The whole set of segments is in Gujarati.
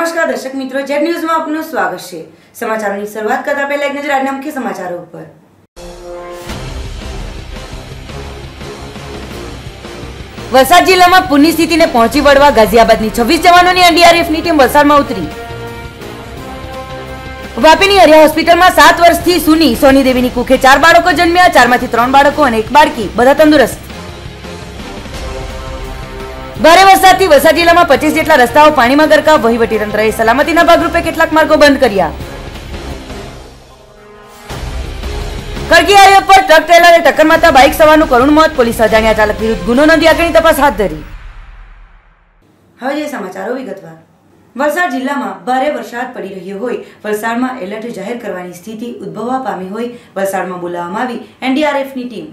નમસ્કાર દર્શક મિત્રો, જેડ ન્યૂઝમાં આપનું સ્વાગત છે। સમાચારોની શરૂઆત કરતા પહેલા એક નજર આજના મુખ્ય સમાચારો ઉપર। વલસાડ જિલ્લામાં પૂરની સ્થિતિને પહોંચી વળવા ગાઝિયાબાદની 26 જવાનોની એનડીઆરએફની ટીમ વલસાડમાં ઉતરી। વાપીની હરિયા હોસ્પિટલમાં 7 વર્ષથી સૂની સોની દેવીની કુખે 4 બાળકો જન્મ્યા। 4માંથી 3 બાળકો અને 1 બાળકી, બધા તંદુરસ્ત। ભારે વરસાદથી વલસાડ જિલ્લામાં 25 જેટલા રસ્તાઓ પાણીમાં ગરકાવ। વહીવટી તંત્રએ સલામતીના ભાગરૂપે કેટલાક માર્ગો બંધ કર્યા। ખડકી હાઈવે પર ટ્રક ટ્રેલરે ટક્કર મારતા બાઇક સવારનું કરુણ મોત। પોલીસ અજાણ્યા ચાલક વિરુદ્ધ ગુનો નોંધી આગળની તપાસ હાથ ધરી। હવે જે સમાચારો વિગતવાર। વલસાડ જિલ્લામાં ભારે વરસાદ પડી રહ્યો હોય વલસાડમાં એલર્ટ જાહેર કરવાની સ્થિતિ ઉદ્ભવવા પામી હોય વલસાડમાં બોલાવવામાં આવી એનડીઆરએફની ટીમ।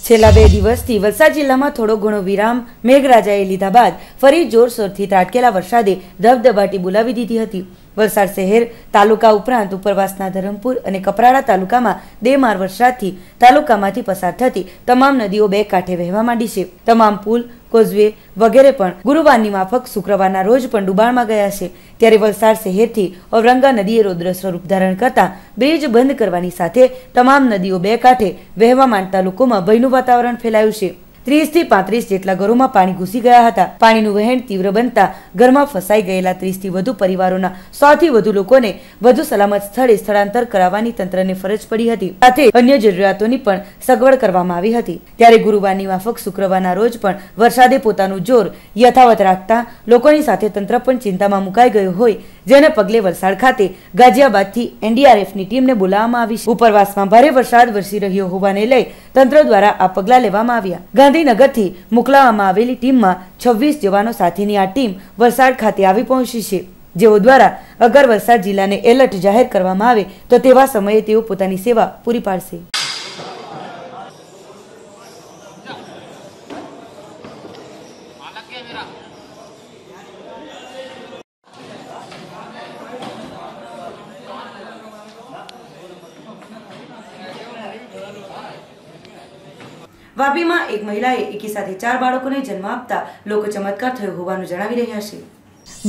છેલ્લા 2 દિવસથી વલસાડ જિલ્લામાં થોડો ઘણો વિરામ મેઘરાજાએ લીધા બાદ ફરી જોરશોરથી ત્રાટકેલા વરસાદે ધબધબાટી બોલાવી દીધી હતી। વલસાડ શહેર તાલુકા ઉપરાંત ઉપરવાસના ધરમપુર અને કપરાડા તાલુકામાં બેમાર વરસાદથી તાલુકામાંથી પસાર થતી તમામ નદીઓ બે કાંઠે વહેવા માંડી છે। તમામ પુલ, કોઝવે વગેરે પણ ગુરુવારની માફક શુક્રવારના રોજ પણ ડૂબાણમાં ગયા છે। ત્યારે વલસાડ શહેરથી ઔરંગા નદીએ રૌદ્ર સ્વરૂપ ધારણ કરતા બ્રિજ બંધ કરવાની સાથે તમામ નદીઓ બે કાંઠે વહેવા માંડતા લોકોમાં ભયનું વાતાવરણ ફેલાયું છે। 30 થી 35 જેટલા ઘરોમાં પાણી ઘૂસી ગયા હતા। પાણીનું વહેણ તીવ્ર બનતા ઘરમાં ફસાઈ ગયેલા 30 થી વધુ પરિવારોના 100 થી વધુ લોકોને વધુ સલામત સ્થળે સ્થળાંતર કરાવવાની તંત્રને ફરજ પડી હતી, સાથે અન્ય જરૂરિયાતોની પણ સગવડ કરવામાં આવી હતી। ત્યારે ગુરુવારની માફક શુક્રવારના રોજ પણ વરસાદે પોતાનું જોર યથાવત રાખતા લોકોની સાથે તંત્ર પણ ચિંતામાં મુકાઈ ગયું હોય, જેને પગલે વલસાડ ખાતે ગાઝિયાબાદથી એનડીઆરએફની ટીમને બોલાવવામાં આવી છે। ઉપરવાસમાં ભારે વરસાદ વરસી રહ્યો હોવાને લઈ તંત્ર દ્વારા આ પગલાં લેવામાં આવ્યા। ગાંધીનગરથી મોકલાવવામાં આવેલી ટીમમાં 26 જવાનો સાથેની આ ટીમ વલસાડ ખાતે આવી પહોંચી છે, જેઓ દ્વારા અગર વલસાડ જિલ્લાને એલર્ટ જાહેર કરવામાં આવે તો તેવા સમયે તેઓ પોતાની સેવા પૂરી પાડશે। વાપીમાં એક મહિલાએ એકી સાથે 4 બાળકોને જન્મ આપતા લોકો ચમત્કાર થયો હોવાનું જણાવી રહ્યા છે।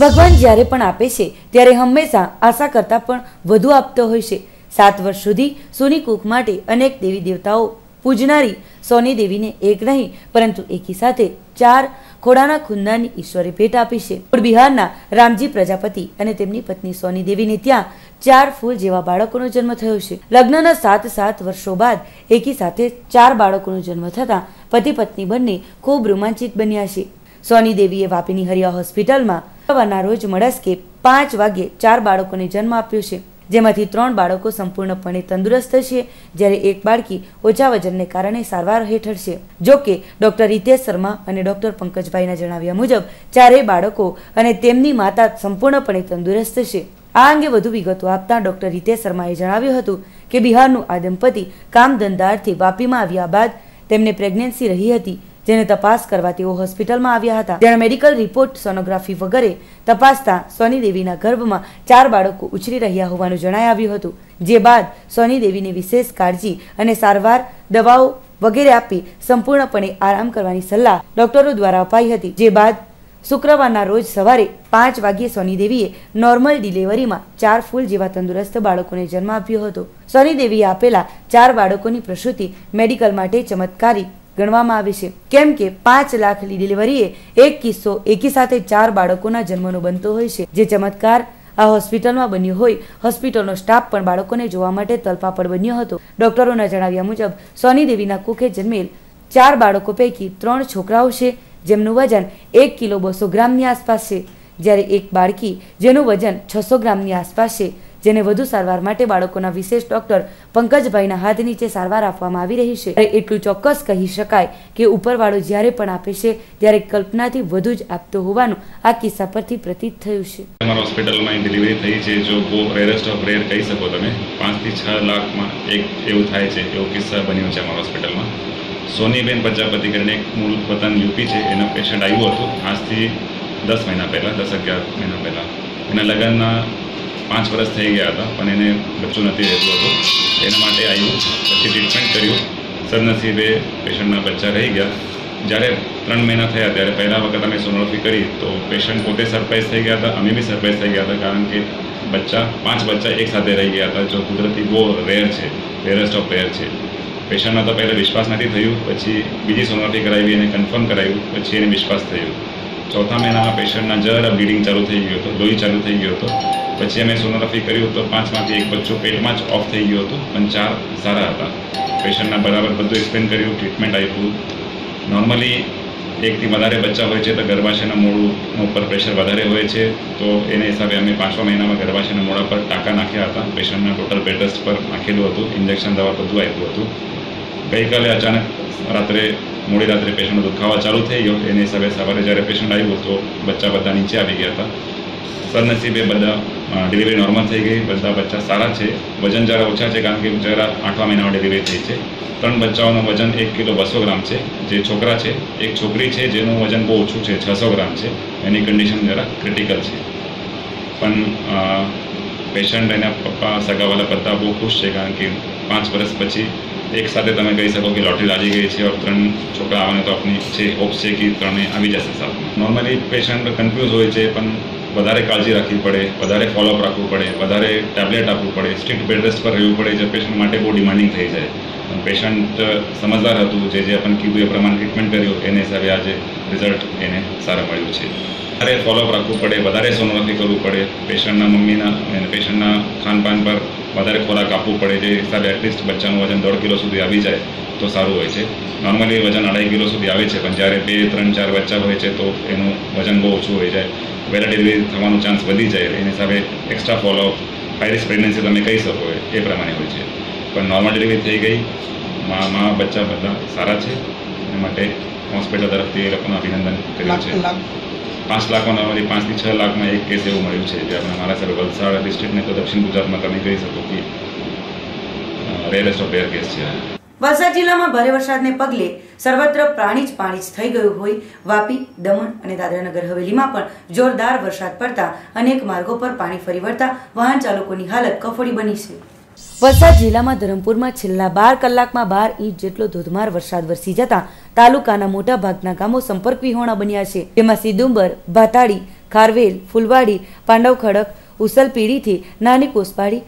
ભગવાન જ્યારે પણ આપે છે ત્યારે હંમેશા આશા કરતા પણ વધુ આપતો હોય છે। 7 વર્ષ સુધી સોની કુખ માટે અનેક દેવી દેવતાઓ પૂજનારી સોની દેવીને એક નહીં પરંતુ એકી સાથે 4 ખોડાના ખૂનદાની ઈશ્વરે ભેટ આપી છે। બિહારના રામજી પ્રજાપતિ અને તેમની પત્ની સોની દેવીને ત્યાં 4 ફૂલ જેવા બાળકોનો જન્મ થયો છે। લગ્નના 7 વર્ષો બાદ એકી સાથે 4 બાળકોનો જન્મ થતા પતિ પત્ની બંને ખૂબ રોમાંચિત બન્યા છે। સોની દેવીએ વાપીની હરિયા હોસ્પિટલમાં સવારના રોજ મળસ્કે 5 વાગ્યે 4 બાળકોને જન્મ આપ્યો છે, જેમાંથી 3 બાળકો સંપૂર્ણપણે તંદુરસ્ત છે, જ્યારે 1 બાળકી ઓછા વજનને કારણે સારવાર હેઠળ છે। જો કે ડોક્ટર રિતેશ શર્મા અને ડોક્ટર પંકજભાઈના જણાવ્યા મુજબ 4 બાળકો અને તેમની માતા સંપૂર્ણપણે તંદુરસ્ત છે। આ અંગે વધુ વિગતો આપતા ડોક્ટર રિતેશ શર્માએ જણાવ્યું હતું કે બિહારનું આ દંપતી કામ ધંધાર્થે વાપીમાં આવ્યા બાદ તેમને પ્રેગ્નન્સી રહી હતી, જેને તપાસ કરવા તેઓ હોસ્પિટલમાં આવ્યા હતા। જેના મેડિકલ રિપોર્ટ, સોનોગ્રાફી વગેરે તપાસતા સોની દેવીના ગર્ભમાં 4 બાળકો ઉછરી રહ્યા હોવાનું જણાઈ આવ્યું હતું, જે બાદ સોની દેવીને વિશેષ કાળજી અને સારવાર, દવાઓ વગેરે આપી સંપૂર્ણપણે આરામ કરવાની સલાહ ડોક્ટરો દ્વારા અપાઈ હતી। જે બાદ શુક્રવારના રોજ સવારે 5 વાગ્યે સોની દેવીએ નોર્મલ ડિલિવરીમાં 4 ફૂલ જેવા તંદુરસ્ત બાળકોને જન્મ આપ્યો હતો। સોની દેવીએ આપેલા 4 બાળકોની પ્રસૂતિ મેડિકલ માટે ચમત્કારી ગણવામાં આવે છે, કેમ કે 5 લાખની ડિલિવરીએ એક કિસ્સો એકી સાથે 4 બાળકોના જન્મનો બનતો હોય છે, જે ચમત્કાર આ હોસ્પિટલમાં બન્યો હોય। હોસ્પિટલનો સ્ટાફ પણ બાળકોને જોવા માટે તલપાપડ બન્યો હતો। ડોક્ટરોના જણાવ્યા મુજબ સોની દેવીના કુખે જન્મેલ 4 બાળકો પૈકી 3 છોકરાઓ છે, જેમનું વજન 1 કિલો 200 ગ્રામની આસપાસ છે, જ્યારે 1 બાળકી જેનું વજન 600 ગ્રામની આસપાસ છે, જેને વધુ સારવાર માટે બાળકોના વિશેષ ડોક્ટર પંકજભાઈના હાથ નીચે સારવાર આપવામાં આવી રહી છે। એટલું ચોક્કસ કહી શકાય કે ઉપરવાળો જ્યારે પણ આપે છે ત્યારે કલ્પનાથી વધુ જ આપતો હોવાનું આ કિસ્સા પરથી પ્રતીત થયું છે। અમારા હોસ્પિટલમાં ડિલિવરી થઈ છે, જો બહુ રેરેસ્ટ ઓફ રેર કહી શકો તમે। 5 થી 6 લાખમાં એક એવું થાય છે, એવો કિસ્સા બન્યો છે અમારા હોસ્પિટલમાં। સોનીબેન પ્રજાપતિ કરીને એક મૂળ વતન યુપી છે, એનો પેશન્ટ આવ્યું હતું આજથી 10 મહિના પહેલાં, 10-11 મહિના પહેલાં। એના લગ્નના 5 વર્ષ થઈ ગયા હતા, પણ એને બચ્ચું નથી રહેતું હતું, એના માટે આવ્યું। પછી ટ્રીટમેન્ટ કર્યું, સદનસીબે પેશન્ટના બચ્ચા રહી ગયા। જ્યારે 3 મહિના થયા ત્યારે પહેલા વખત અમે સોનોગ્રાફી કરી તો પેશન્ટ પોતે સરપ્રાઈઝ થઈ ગયા હતા, અમે બી સરપ્રાઈઝ થઈ ગયા હતા, કારણ કે 5 બચ્ચા એક સાથે રહી ગયા હતા, જો કુદરતી બહુ રેર છે, રેરેસ્ટ ઓફ રેર છે. પેશન્ટનો તો પહેલાં વિશ્વાસ નથી થયું, પછી બીજી સોનોગ્રાફી કરાવી એને કન્ફર્મ કરાવ્યું, પછી એને વિશ્વાસ થયો. ચોથા મહિનામાં પેશન્ટના જરા બ્લીડિંગ ચાલુ થઈ ગયો હતો, લોહી ચાલુ થઈ ગયો હતો. પછી અમે સોનોગ્રાફી કર્યું તો 5માંથી એક બચ્ચો પેટમાં જ ઓફ થઈ ગયો હતો, પણ 4 સારા હતા. પેશન્ટના બરાબર બધું એક્સપ્લેન કર્યું, ટ્રીટમેન્ટ આપ્યું. નોર્મલી એકથી વધારે બચ્ચા હોય છે તો ગર્ભાશયના મોઢું ઉપર પ્રેશર વધારે હોય છે, તો એને હિસાબે અમે 5મા મહિનામાં ગર્ભાશયના મોઢા પર ટાંકા નાખ્યા હતા. પેશન્ટના ટોટલ બેડ રેસ્ટ પર નાખેલું હતું, ઇન્જેક્શન દવા બધું આપ્યું હતું. ગઈકાલે અચાનક મોડી રાત્રે પેશન્ટનો દુખાવા ચાલુ થઈ ગયો, એને હિસાબે સવારે જ્યારે પેશન્ટ આવ્યું તો બચ્ચા બધા નીચે આવી ગયા હતા. સદનસીબે બધા ડિલિવરી નોર્મલ થઈ ગઈ, બધા બચ્ચા સારા છે. વજન જરા ઓછા છે, કારણ કે જરા 8મા મહિનામાં ડિલિવરી થઈ છે. 3 બચ્ચાઓનું વજન 1 કિલો 200 ગ્રામ છે, જે છોકરા છે. એક છોકરી છે જેનું વજન બહુ ઓછું છે, 600 ગ્રામ છે. એની કન્ડિશન જરા ક્રિટિકલ છે. પણ પેશન્ટ એના પપ્પા સગાવાલા બધા બહુ ખુશ છે, કારણ કે 5 વર્ષ પછી એક સાથે તમે કહી શકો કે લોટરી લાગી ગઈ છે. और 3 છોકરા આવવાને તો આપની છે, હોપ્સ છે કે 3 આવી જશે સાથે. નોર્મલી પેશન્ટ કન્ફ્યુઝ હોય છે, પણ વધારે કાળજી રાખવી પડે, વધારે ફોલોઅપ રાખવું પડે, વધારે ટેબ્લેટ આપવું પડે, સ્ટ્રિક્ટ બેડ રેસ્ટ પર રહેવું પડે, જે પેશન્ટ માટે બહુ ડિમાન્ડિંગ થઈ જાય. પેશન્ટ સમજદાર હતું, જે આપણે કીધું એ પ્રમાણે ટ્રીટમેન્ટ કર્યું, એને હિસાબે આજે રિઝલ્ટ એને સારું મળ્યું છે. વધારે ફોલોઅપ રાખવું પડે, વધારે સોનોગ્રાફી કરવું પડે, પેશન્ટના મમ્મીના અને પેશન્ટના ખાનપાન પર વધારે ખોરાક આપવું પડે, જે હિસાબે એટલીસ્ટ બચ્ચાનું વજન 1.5 કિલો સુધી આવી જાય તો સારું હોય છે. નોર્મલી વજન 2.5 કિલો સુધી આવે છે, પણ જ્યારે 2, 3, 4 બચ્ચા હોય છે તો એનું વજન બહુ ઓછું હોય જાય, વહેલા ડિલિવરી થવાનો ચાન્સ વધી જાય. એની હિસાબે extra follow up, high risk pregnancy તમે કહી શકો એ પ્રમાણે હોય છે. પણ નોર્મલ ડિલિવરી થઈ ગઈ, મા બચ્ચા બધા સારા છે. એ માટે હોસ્પિટલ તરફથી એ લોકોનું અભિનંદન કર્યું છે. 5 લાખમાં નોર્મલી 5 થી 6 લાખમાં એક કેસ એવું મળ્યું છે, જે આપણે મારા સાહેબ વલસાડ ડિસ્ટ્રિક્ટને તો દક્ષિણ ગુજરાતમાં તમે કહી શકો કે રેરેસ્ટ ઓફ રેર કેસ છે. વલસાડ જિલ્લામાં ભારે વરસાદને પગલે સર્વત્ર પાણી જ થઈ ગયું હોય. વાપી, દમણ અને દાદરાનગર હવેલીમાં પણ જોરદાર વરસાદ પડતા અનેક માર્ગો પર પાણી ફરી વળતા વાહન ચાલકોની હાલત કફોડી બની છે. વલસાડ જિલ્લામાં ધરમપુરમાં છેલ્લા 12 કલાકમાં 12 ઇંચ જેટલો ધોધમાર વરસાદ વરસી જતા તાલુકાના મોટા ભાગના ગામો સંપર્ક વિહોણા બન્યા છે. જેમાં સિદુંબર, ભાતાડી, ખારવેલ, ફૂલવાડી, પાંડવ ખડક, ઉસલપીડીથી નાની કોસપાડી,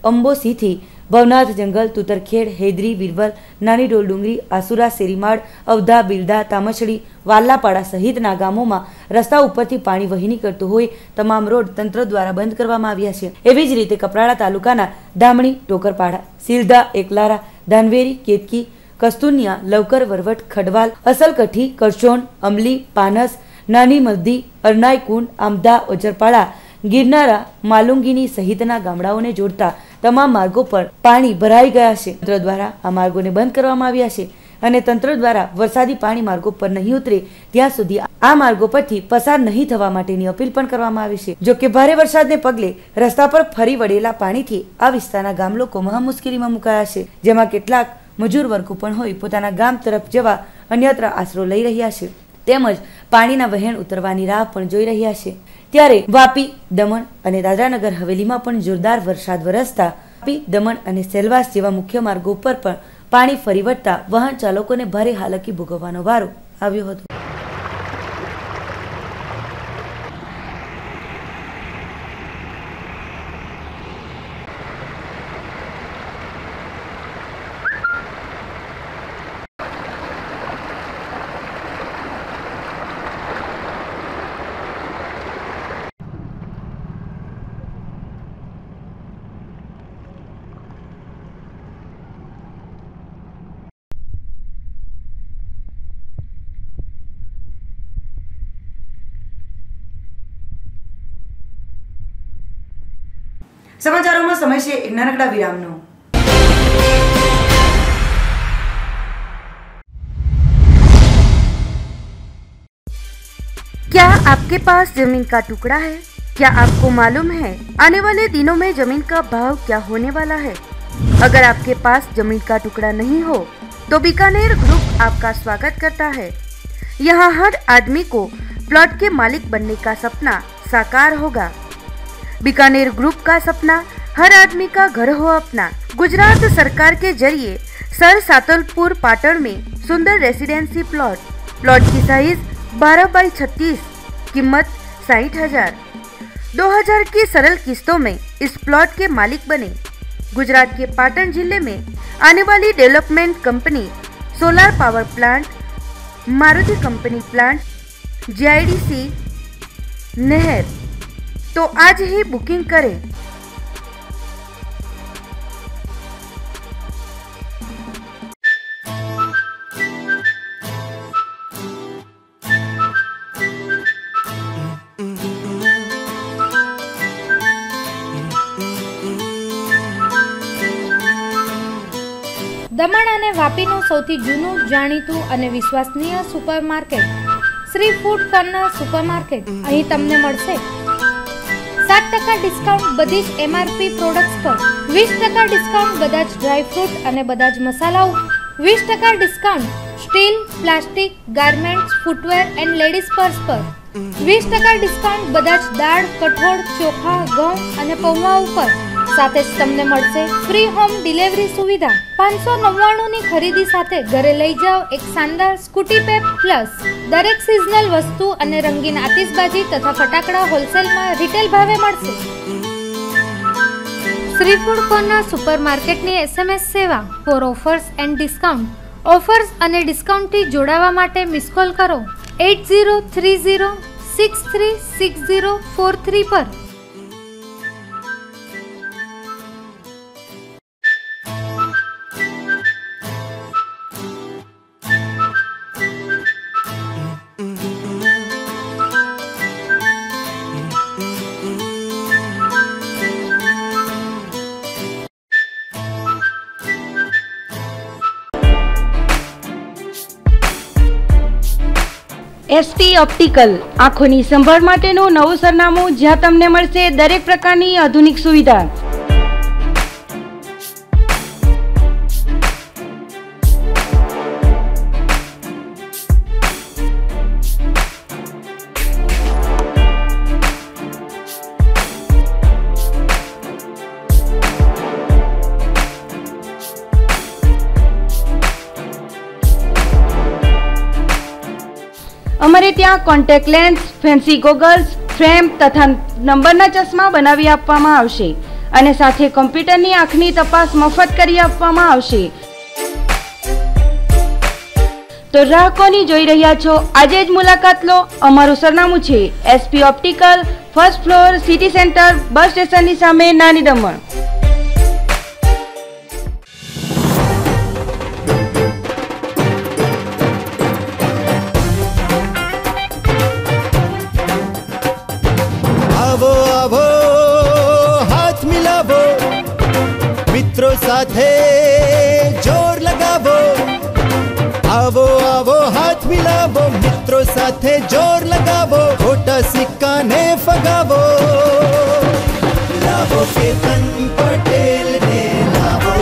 અંબોસીથી ભવનાથ જંગલ, તુતરખેડ, હૈદરી, વિરવલ, નાની ડોલ ડુંગરી, આસુરા, શેરીમાળ, અવધા, બિલદા, તામછડી, વાલ્લાપાડા સહિતના ગામોમાં રસ્તા ઉપરથી પાણી વહી નીકળતું હોય તમામ રોડ તંત્ર દ્વારા બંધ કરવામાં આવ્યા છે. એવી જ રીતે કપરાડા તાલુકાના ધામણી, ટોકરપાડા, સિલધા, એકલારા, ધાનવેરી, કેતકી, કસ્તુનિયા, લવકર, વરવટ, ખડવાલ, અસલકઠી, કરશોણ, અમલી, પાનસ, નાની મદ્દી, અરનાઈ કુંડ, આમદા, ઓજરપાડા, ગિરનારા, માલુંગીની સહિતના ગામડાઓને જોડતા તમામ માર્ગો પર પાણી ભરાઈ ગયા છે. તંત્ર દ્વારા આ માર્ગોને બંધ કરવામાં આવ્યા છે અને તંત્ર દ્વારા વરસાદી પાણી માર્ગો પર નહીં ઉતરે ત્યાં સુધી આ માર્ગો પરથી પસાર નહીં થવા માટેની અપીલ પણ કરવામાં આવી છે. જો કે ભારે વરસાદને પગલે રસ્તા પર ફરી વળેલા પાણીથી આ વિસ્તારના ગામ લોકો મહા મુશ્કેલીમાં મુકાયા છે, જેમાં કેટલાક મજૂર વર્ગો પણ હોય પોતાના ગામ તરફ જવા અન્યત્ર આશરો લઈ રહ્યા છે, તેમજ પાણીના વહેણ ઉતરવાની રાહ પણ જોઈ રહ્યા છે. ત્યારે વાપી, દમણ અને દાદરાનગર હવેલીમાં પણ જોરદાર વરસાદ વરસતા વાપી, દમણ અને સેલવાસ જેવા મુખ્ય માર્ગો પર પણ પાણી ફરી વળતા વાહન ચાલકોને ભારે હાલાકી ભોગવવાનો વારો આવ્યો હતો. समाचारों में समय से एक नानकड़ा विरामनो। क्या आपके पास जमीन का टुकड़ा है? क्या आपको मालूम है आने वाले दिनों में जमीन का भाव क्या होने वाला है? अगर आपके पास जमीन का टुकड़ा नहीं हो तो बीकानेर ग्रुप आपका स्वागत करता है। यहाँ हर आदमी को प्लॉट के मालिक बनने का सपना साकार होगा। बीकानेर ग्रुप का सपना हर आदमी का घर हो अपना। गुजरात सरकार के जरिए सर सातलपुर पाटण में सुंदर रेसिडेंसी प्लॉट प्लॉट की साइज 12x36, कीमत 60,000। 2000 की सरल किस्तों में इस प्लॉट के मालिक बने। गुजरात के पाटन जिले में आने वाली development company solar power plant, Maruti company plant, GIDC, नहर। तो आज ही बुकिंग करें। દમણ અને વાપીનું સૌથી જૂનું, જાણીતું અને વિશ્વસનીય supermarket Shri food corner supermarket અહીં તમને મળશે 7% ડિસ્કાઉન્ટ બધી જ MRP પ્રોડક્ટ્સ પર, 20% ડિસ્કાઉન્ટ બધા જ ડ્રાયફ્રૂટ અને બધા જ મસાલાઓ, 20% discount steel, plastic, garments, footwear and ladies purse પર, 20% ડિસ્કાઉન્ટ બધા જ દાળ, કઠોળ, ચોખા, ઘઉં અને પૌવા ઉપર। સાથે જ તમને મળશે ફ્રી હોમ ડિલિવરી સુવિધા। 599ની ખરીદી સાથે ઘરે લઈ જાઓ એક શાનદાર સ્કૂટી પેપ પ્લસ। દરેક સિઝનલ વસ્તુ અને રંગીન આતિશબાજી તથા ફટાકડા હોલસેલમાં રિટેલ ભાવે મળશે। શ્રી ફૂડ કોર્નર સુપરમાર્કેટની SMS સેવા for offers and discount. Offers અને ડિસ્કાઉન્ટથી જોડાવા માટે મિસ કોલ કરો 8030636043 પર। SP ઓપ્ટિકલ આંખોની સંભાળ માટેનું નવું સરનામું, જ્યાં તમને મળશે દરેક પ્રકારની આધુનિક સુવિધા। અમારે ત્યાં contact lens, fancy goggles, frame તથા નંબરના ચશ્મા બનાવી આપવામાં આવશે અને સાથે કોમ્પ્યુટરની આંખની તપાસ મફત કરી આપવામાં આવશે। તો રાહ કોની જોઈ રહ્યા છો? આજે જ મુલાકાત લો। અમારું સરનામું છે SP optical, first floor, city centre, bus સ્ટેશનની સામે, નાની દમણ। મિત્રો સાથે જોર લગાવો, આવો આવો હાથ મિલાવો, મિત્રો સાથે જોર લગાવો, ખોટા સિક્કાને ફગાવો। લાવો કેતન પટેલ ને લાવો,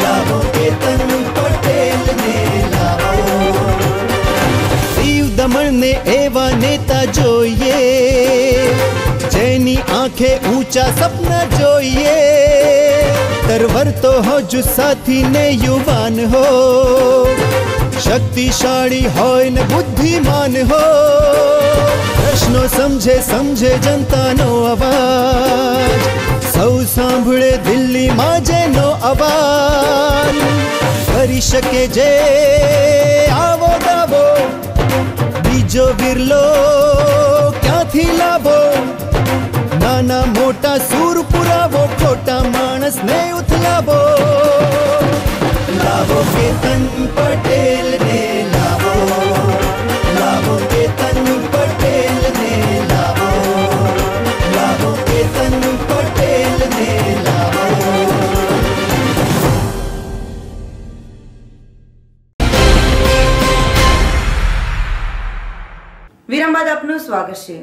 લાવો કેતન પટેલ ને લાવો। દીવ દમણ ને એવા નેતા જોઈએ, જેની આંખે ઊંચા સપના જોઈએ। तरवरतो हो जो साथी ने युवान हो, शक्तिशाली हो न बुद्धिमान हो। प्रश्नों समझे समझे जनता नो आवाज, सौ सांभळे दिल्ली माजे नो आवाज। करी शके जे आवो दावो, बीजो विरलो क्यांथी लावो। नाना मोटा सूर पुरावो, खोटा माणस ने उथलावो। लावो केतन पटेल ने लावो, लावो केतन पटेल ने लावो, लावो केतन पटेल ने लावो। વિરામ બાદ આપનું સ્વાગત છે।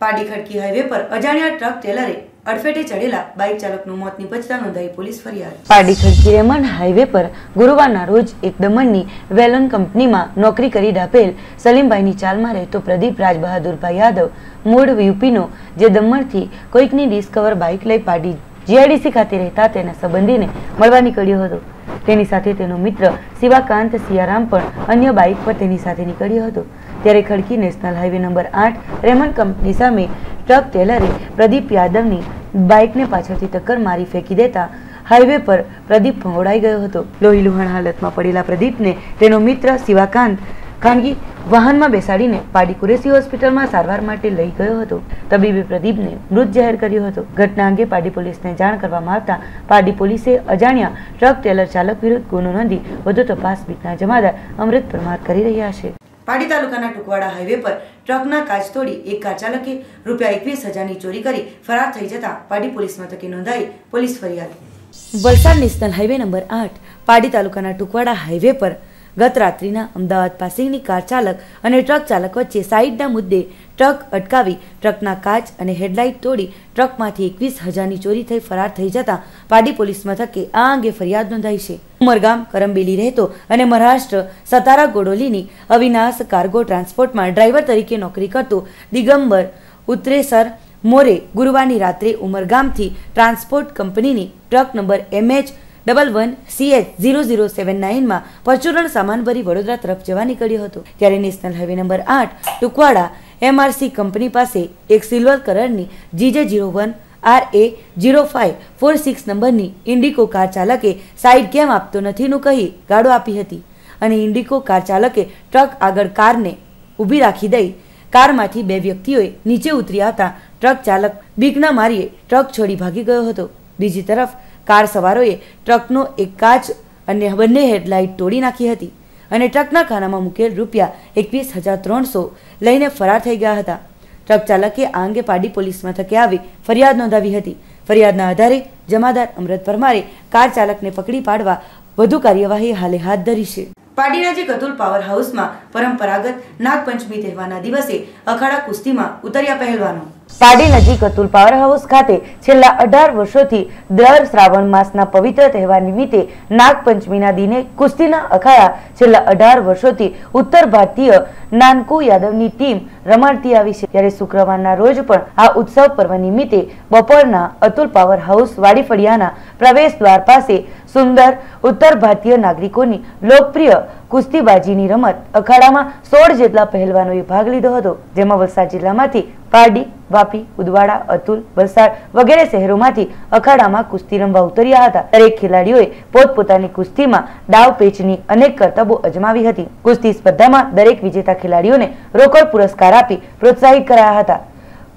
પાડી ખડકી હાઈવે પર અજાણ્યા ટ્રક ટ્રેલરે અડફેટે ચડેલા બાઇક ચાલકનું મોત નિપજતા નોંધાઈ પોલીસ ફરિયાદ। પાડી ખડકી રેમન હાઈવે પર ગુરુવારના રોજ એક દમણની વેલોન કંપનીમાં નોકરી કરી ડાપેલ સલીમભાઈની ચાલમાં રહેતો પ્રદીપ રાજબહાદુરભાઈ યાદવ મૂળ યુપીનો, જે દમણથી કોઈકની ડિસ્કવર બાઇક લઈ પાડી જીઆઈડીસી ખાતે રહેતા તેના સંબંધીને મળવા નીકળ્યો હતો. તેની સાથે તેનો મિત્ર શિવાકાંત સિયારામ પણ અન્ય બાઇક પર તેની સાથે નીકળ્યો હતો. ત્યારે ખડકી national highway number 8 Ramon company સામે ટ્રક ટેલરે પ્રદીપ યાદવની બાઇકને પાછળથી ટક્કર મારી ફેંકી દેતા હાઈવે પર પ્રદીપ ફંગોળાઈ ગયો હતો. લોહીલુહાણ હાલતમાં પડેલા પ્રદીપને તેનો મિત્ર શિવાકાંત ખાનગી વાહનમાં બેસાડીને પાડી કુરેશી હોસ્પિટલમાં સારવાર માટે લઈ ગયો હતો. તબીબે પ્રદીપને મૃત જાહેર કર્યો હતો. ઘટના અંગે પાડી પોલીસને જાણ કરવામાં આવતા પાડી પોલીસે અજાણ્યા ટ્રક ટેલર ચાલક વિરુદ્ધ ગુનો નોંધી વધુ તપાસ બીટના જમાદાર અમૃત પરમાર કરી રહ્યા છે. પાડી તાલુકાના ટુકવાડા હાઈવે પર ટ્રકના કાચ તોડી એક કાર ચાલકે ₹21,000ની ચોરી કરી ફરાર થઈ જતા પાડી પોલીસ મથકે નોંધાઈ પોલીસ ફરિયાદ. વલસાડ નેશનલ હાઈવે નંબર 8 પાડી તાલુકાના ટુકવાડા હાઈવે પર ગત રાત્રિના અમદાવાદ પાસિંગની કાર ચાલક અને ટ્રક ચાલક વચ્ચે સાઈડના મુદ્દે ટ્રક અટકાવી ટ્રકના કાચ અને હેડલાઇટ તોડી ટ્રકમાંથી 21,000ની ચોરી થઈ ફરાર થઈ જતા પાડી પોલીસ મથકે આ અંગે ફરિયાદ નોંધાઈ છે. ઉમરગામ કરંબેલી રહેતો અને મહારાષ્ટ્ર સતારા ગોડોલીની અવિનાશ કાર્ગો ટ્રાન્સપોર્ટમાં ડ્રાઈવર તરીકે નોકરી કરતો દિગંબર ઉત્તરેસર મોરે ગુરુવારની રાત્રે ઉમરગામથી ટ્રાન્સપોર્ટ કંપનીની ટ્રક નંબર MH11CH0079 માં પરચુરણ સામાન ભરી વડોદરા તરફ જવા નીકળ્યો હતો. ત્યારે national highway number 8 ટુકવાડા MRC company પાસે એક સિલ્વર કલરની GJ01 RA0546 નંબરની ઇન્ડિકો કાર ચાલકે સાઈડ કેમ આપતો નથીનું કહી ગાળો આપી હતી અને ઇન્ડિકો કાર ચાલકે ટ્રક આગળ કારને ઊભી રાખી દઈ કારમાંથી બે વ્યક્તિઓએ નીચે ઉતરી આવતા ટ્રક ચાલક બીકના મારીએ ટ્રક છોડી ભાગી ગયો હતો. બીજી તરફ કાર સવારોએ ટ્રકનો એક કાચ અને બંને હેડલાઇટ તોડી નાખી હતી અને ટ્રકના ખાનામાં મૂકેલ ₹21,300 લઈને ફરાર થઈ ગયા હતા. ટ્રક ચાલકે આ અંગે પાડી પોલીસ મથકે આવી ફરિયાદ નોંધાવી હતી. ફરિયાદના આધારે જમાદાર અમૃત પરમારે કાર ચાલકને પકડી પાડવા વધુ કાર્યવાહી હાલે હાથ ધરી છે. પાડી નજીક અતુલ પાવર હાઉસમાં પરંપરાગત નાગપંચમી તહેવારના દિવસે અખાડા કુસ્તીમાં ઉતર્યા પહેલવાનો. પાડી નજીક અતુલ પાવર હાઉસ ખાતે છેલ્લા 18 વર્ષોથી દર શ્રાવણ માસના પવિત્ર તહેવાર નિમિત્તે નાગપંચમીના દિને કુસ્તીના અખાડા છેલ્લા 18 વર્ષોથી ઉત્તર ભારતીય નાનકુ યાદવની ટીમ રમાડતી આવી છે. ત્યારે શુક્રવારના રોજ પણ આ ઉત્સવ પર્વ નિમિત્તે બપોરના અતુલ પાવર હાઉસ વાડીફળિયાના પ્રવેશ દ્વાર પાસે સુંદર ઉત્તર ભારતીય નાગરિકોની લોકપ્રિય કુસ્તીબાજીની રમત અખાડામાં 16 જેટલા પહેલવાનોએ ભાગ લીધો હતો. જેમાં વલસાડ જિલ્લામાંથી પારડી, વાપી, ઉદવાડા, અતુલ, વલસાડ વગેરે શહેરોમાંથી અખાડામાં કુસ્તી રમવા ઉતર્યા હતા. દરેક ખેલાડીઓએ પોતપોતાની કુસ્તીમાં દાવ પેચની અનેક કરતબો અજમાવી હતી. કુસ્તી સ્પર્ધામાં દરેક વિજેતા ખેલાડીઓને રોકડ પુરસ્કાર આપી પ્રોત્સાહિત કરાયા હતા.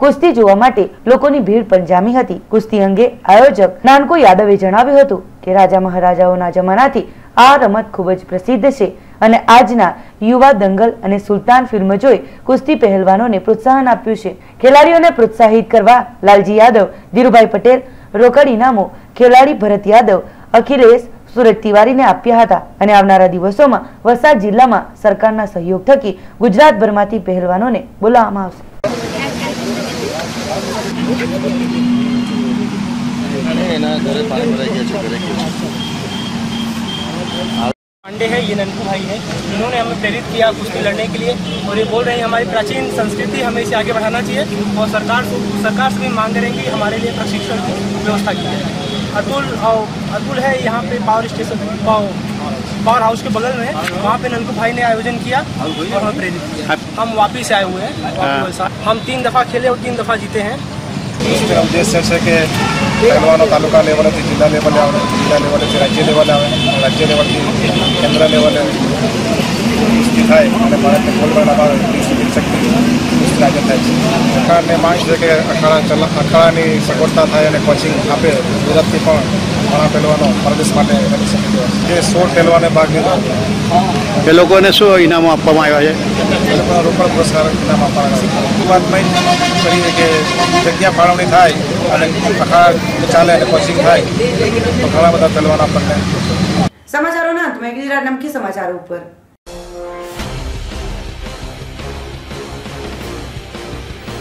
કુસ્તી જોવા માટે લોકોની ભીડ પણ જામી હતી. કુસ્તી અંગે આયોજક નાનકો યાદવે જણાવ્યું હતું કે રાજા મહારાજાઓના જમાનાથી આ રમત ખૂબ જ પ્રસિદ્ધ છે અને આજના યુવા દંગલ અને સુલતાન ફિલ્મ જોઈ કુસ્તી પહેલવાનોને પ્રોત્સાહન આપ્યું છે. ખેલાડીઓને પ્રોત્સાહિત કરવા લાલજી યાદવ, ધીરુભાઈ પટેલ રોકડ ઇનામો ખેલાડી ભરત યાદવ, અખિલેશ સુરત તિવારીને આપ્યા હતા અને આવનારા દિવસોમાં વલસાડ જિલ્લામાં સરકારના સહયોગ થકી ગુજરાતભરમાંથી પહેલવાનોને બોલાવવામાં આવશે. पांडे है, ये ननकू भाई है, इन्होंने हमें प्रेरित किया कुश्ती लड़ने के लिए और ये बोल रहे हैं हमारी प्राचीन संस्कृति हमें इसे आगे बढ़ाना चाहिए और सरकार से भी मांग करेंगे कि हमारे लिए प्रशिक्षण की व्यवस्था की जाए. अतुल है यहाँ पे पावर स्टेशन पावर हाउस के बगल में, वहाँ पे ननकू भाई ने आयोजन किया और हमें प्रेरित किया. हम वापी से आए हुए हैं. हम 3 दफ़ा खेले और 3 दफ़ा जीते हैं. उद्देश्य છે કે પહેલવાનો તાલુકા લેવલેથી જિલ્લા લેવલે આવે, જિલ્લા લેવલેથી રાજ્ય લેવલે આવે, રાજ્ય લેવલથી કેન્દ્ર લેવલે કુસ્તી થાય અને ભારતને ગોલ્ડ મેડલ અપાવે એવી શક્તિ કુસ્તી આયોજન થાય છે. સરકારને માંગ છે કે અખાડાની સગવડતા થાય અને કોચિંગ આપે. સુરતથી પણ ઘણા પહેલવાનો પ્રદેશ માટે બની શકે છે. જે 16 પહેલવાને ભાગ લીધો એ લોકોને શું ઇનામો આપવામાં આવ્યા છે? એ લોકોને રોકડ પુરસ્કાર ઇનામ આપવામાં આવ્યા છે. શરૂઆતમાં કરીએ કે જગ્યા ફાળવણી થાય અને અખાડા ચાલે અને કોચિંગ થાય તો ઘણા બધા પહેલવાન આપણને. સમાચારોના અંતમાં ગુજરાત નમકી સમાચારો ઉપર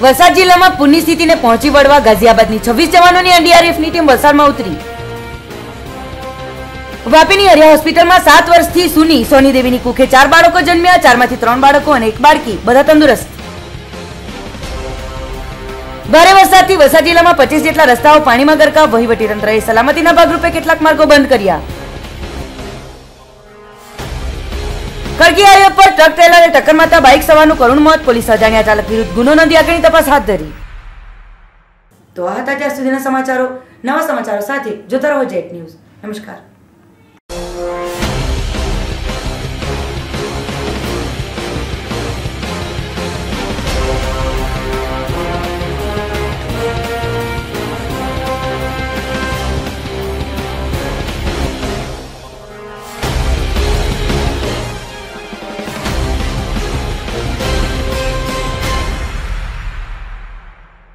વલસાડ જિલ્લામાં પૂરની સ્થિતિને પહોંચી વળવા ગાઝિયાબાદની 26 જવાનોની એનડીઆરએફની ટીમ વલસાડમાં ઉતરી. વાપીની હરિયા હોસ્પિટલમાં 7 વર્ષથી સૂની સોની દેવીની કુખે 4 બાળકો જન્મ્યા. 4માંથી 3 બાળકો અને 1 બાળકી, બધા તંદુરસ્ત. ભારે વરસાદથી વલસાડ જિલ્લામાં 25 જેટલા રસ્તાઓ પાણીમાં ગરકાવ. વહીવટીતંત્રએ સલામતીના ભાગરૂપે કેટલાક માર્ગો બંધ કર્યા. ખડકી હાઈવે પર ટ્રક ટ્રેલરે ટક્કર મારતા બાઇક સવારનું કરુણ મોત. પોલીસ અજાણ્યા ચાલક વિરુદ્ધ ગુનો નોંધી આગળની તપાસ હાથ ધરી. તો આ હતા અત્યાર સુધીના સમાચારો. નવા સમાચારો સાથે જોતા રહો જેટ ન્યૂઝ. નમસ્કાર.